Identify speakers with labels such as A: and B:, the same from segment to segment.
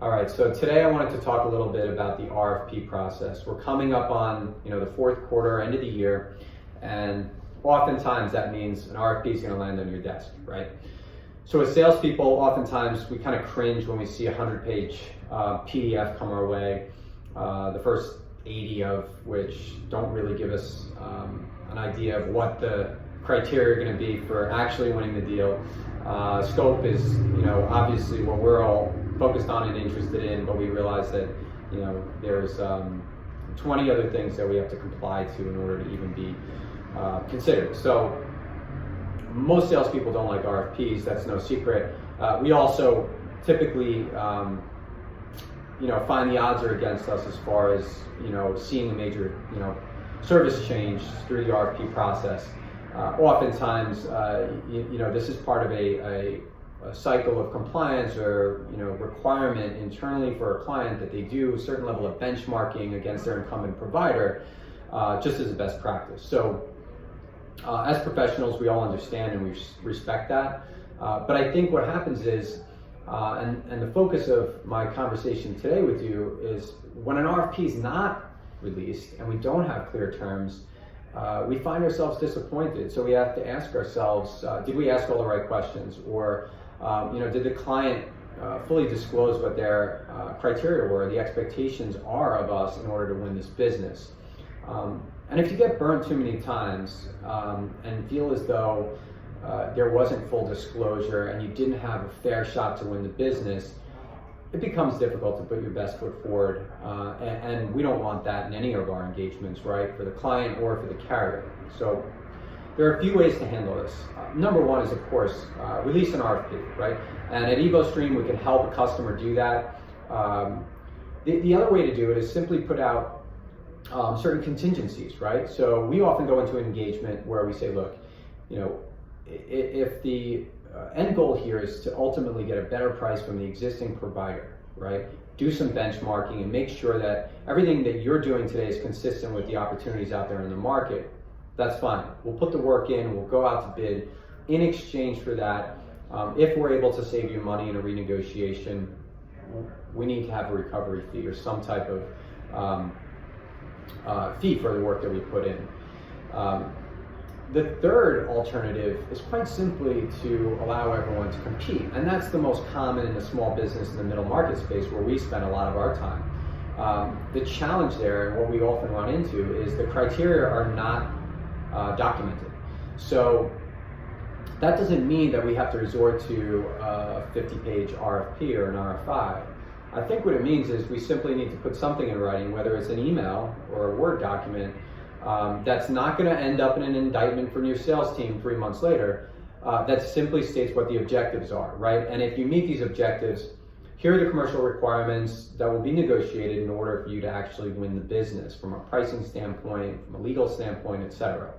A: All right, so today I wanted to talk a little bit about the RFP process. We're coming up on the fourth quarter, end of the year, and oftentimes that means an RFP is going to land on your desk, right? So as salespeople, oftentimes we kind of cringe when we see a 100-page PDF come our way, the first 80 of which don't really give us an idea of what the criteria are going to be for actually winning the deal. Scope is, obviously what we're all focused on and interested in, but we realize that, there's 20 other things that we have to comply to in order to even be considered. So most salespeople don't like RFPs, that's no secret. We also typically, find the odds are against us as far as, seeing a major, service change through the RFP process. Oftentimes, this is part of a cycle of compliance or requirement internally for a client that they do a certain level of benchmarking against their incumbent provider, just as a best practice. So as professionals, we all understand and we respect that. But I think what happens is, and the focus of my conversation today with you is when an RFP is not released and we don't have clear terms, we find ourselves disappointed. So we have to ask ourselves, did we ask all the right questions? Or, did the client fully disclose what their criteria were, the expectations are of us in order to win this business? And if you get burned too many times and feel as though there wasn't full disclosure and you didn't have a fair shot to win the business, it becomes difficult to put your best foot forward, and we don't want that in any of our engagements, right, for the client or for the carrier. So there are a few ways to handle this. Number one is, of course, release an RFP, right? And at EvoStream, we can help a customer do that. The other way to do it is simply put out certain contingencies, right? So we often go into an engagement where we say, look, if the end goal here is to ultimately get a better price from the existing provider, right? Do some benchmarking and make sure that everything that you're doing today is consistent with the opportunities out there in the market. That's fine. We'll put the work in, we'll go out to bid. In exchange for that, if we're able to save you money in a renegotiation, we need to have a recovery fee or some type of fee for the work that we put in. The third alternative is quite simply to allow everyone to compete, and that's the most common in the small business and the middle market space where we spend a lot of our time. The challenge there, and what we often run into, is the criteria are not documented. So that doesn't mean that we have to resort to a 50-page RFP or an RFI. I think what it means is we simply need to put something in writing, whether it's an email or a Word document, that's not going to end up in an indictment from your sales team 3 months later, that simply states what the objectives are, right? And if you meet these objectives, here are the commercial requirements that will be negotiated in order for you to actually win the business from a pricing standpoint, from a legal standpoint, etc.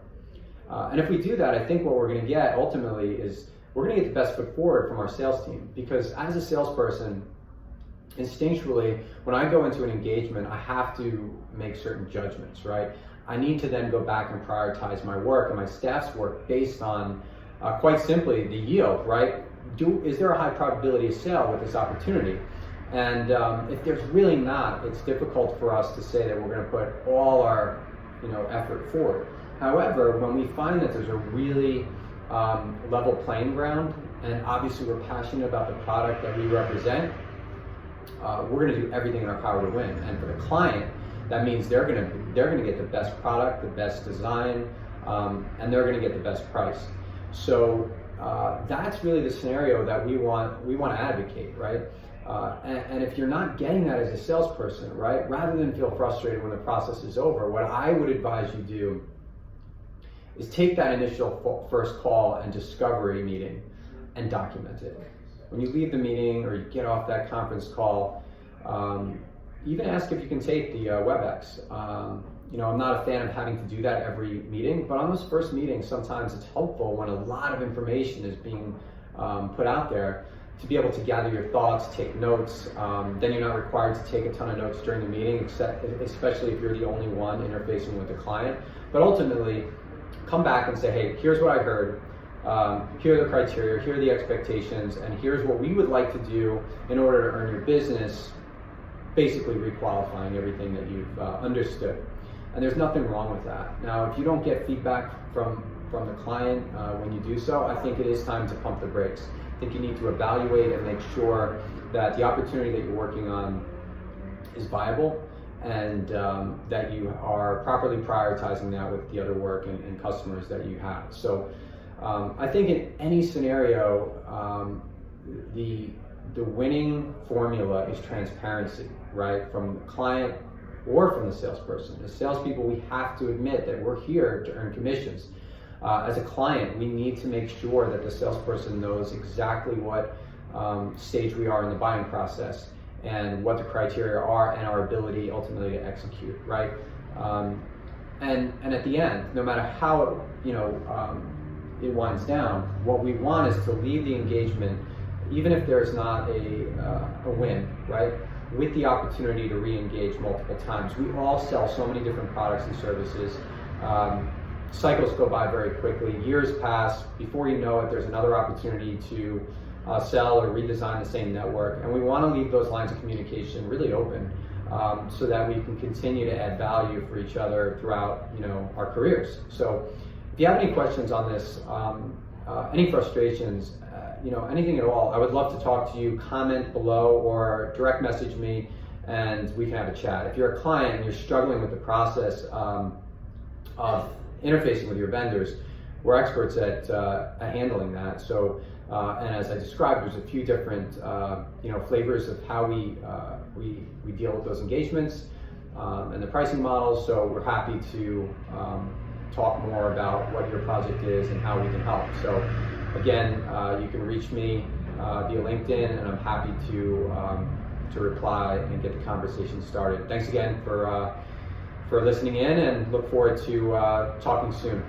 A: And if we do that, I think what we're going to get ultimately is we're going to get the best foot forward from our sales team, because as a salesperson, instinctually, when I go into an engagement, I have to make certain judgments, right? I need to then go back and prioritize my work and my staff's work based on, quite simply, the yield, right? Is there a high probability of sale with this opportunity? And if there's really not, it's difficult for us to say that we're going to put all our effort forward. However, when we find that there's a really level playing ground, and obviously we're passionate about the product that we represent, we're going to do everything in our power to win. And for the client, that means they're going to get the best product, the best design, and they're going to get the best price. So that's really the scenario that we want to advocate, right? And if you're not getting that as a salesperson, right, rather than feel frustrated when the process is over, what I would advise you do is take that initial first call and discovery meeting and document it. When you leave the meeting or you get off that conference call, even ask if you can take the WebEx. I'm not a fan of having to do that every meeting, but on those first meetings, sometimes it's helpful when a lot of information is being put out there to be able to gather your thoughts, take notes. Then you're not required to take a ton of notes during the meeting, especially if you're the only one interfacing with the client. But ultimately, come back and say, hey, here's what I heard. here are the criteria, here are the expectations, and here's what we would like to do in order to earn your business, basically requalifying everything that you've understood. And there's nothing wrong with that. Now, if you don't get feedback from the client when you do so, I think it is time to pump the brakes. I think you need to evaluate and make sure that the opportunity that you're working on is viable, and that you are properly prioritizing that with the other work and customers that you have. So I think in any scenario, the winning formula is transparency, right? From the client or from the salesperson. As salespeople, we have to admit that we're here to earn commissions. As a client, we need to make sure that the salesperson knows exactly what stage we are in the buying process and what the criteria are and our ability ultimately to execute, right? And at the end, no matter how it winds down, what we want is to leave the engagement, even if there's not a win, right, with the opportunity to re-engage multiple times. We all sell so many different products and services. Cycles go by very quickly. Years pass. Before you know it, there's another opportunity to sell or redesign the same network. And we want to leave those lines of communication really open so that we can continue to add value for each other throughout our careers. So if you have any questions on this, any frustrations, anything at all, I would love to talk to you. Comment below or direct message me and we can have a chat. If you're a client and you're struggling with the process of interfacing with your vendors, we're experts at handling that. So, and as I described, there's a few different flavors of how we deal with those engagements and the pricing models. So we're happy to talk more about what your project is and how we can help. So again, you can reach me via LinkedIn, and I'm happy to reply and get the conversation started. Thanks again for listening in, and look forward to talking soon.